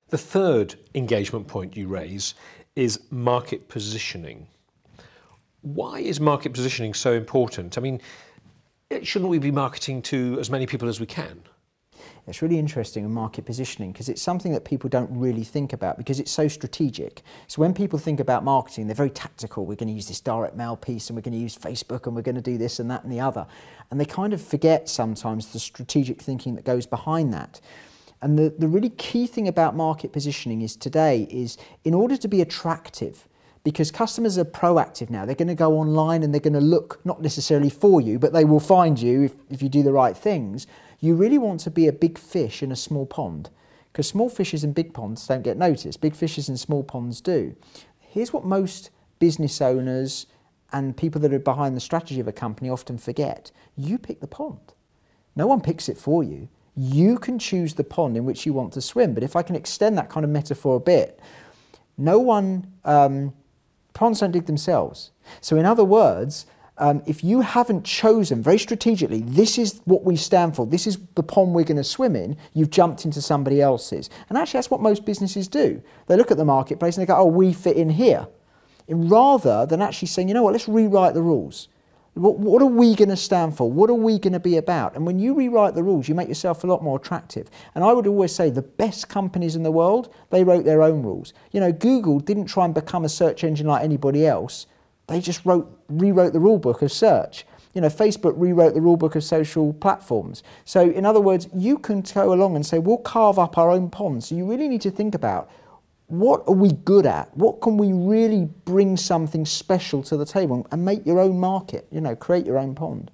The third engagement point you raise is market positioning. Why is market positioning so important? I mean, shouldn't we be marketing to as many people as we can? It's really interesting in market positioning because it's something that people don't really think about because it's so strategic. So when people think about marketing, they're very tactical. We're going to use this direct mail piece and we're going to use Facebook and we're going to do this and that and the other. And they kind of forget sometimes the strategic thinking that goes behind that. And the really key thing about market positioning is today is in order to be attractive, because customers are proactive now, they're going to go online and they're going to look not necessarily for you, but they will find you if you do the right things. You really want to be a big fish in a small pond, because small fishes in big ponds don't get noticed. Big fishes in small ponds do. Here's what most business owners and people that are behind the strategy of a company often forget. You pick the pond. No one picks it for you. You can choose the pond in which you want to swim. But if I can extend that kind of metaphor a bit, ponds don't dig themselves. So in other words, if you haven't chosen very strategically, this is what we stand for, this is the pond we're going to swim in, you've jumped into somebody else's. And actually that's what most businesses do. They look at the marketplace and they go, oh, we fit in here. And rather than actually saying, you know what, let's rewrite the rules. What are we going to stand for? What are we going to be about? And when you rewrite the rules, you make yourself a lot more attractive. And I would always say the best companies in the world, they wrote their own rules. You know, Google didn't try and become a search engine like anybody else. They just rewrote the rule book of search. You know, Facebook rewrote the rule book of social platforms. So in other words, you can go along and say, we'll carve up our own pond. So you really need to think about, what are we good at? What can we really bring something special to the table and make your own market, you know, create your own pond?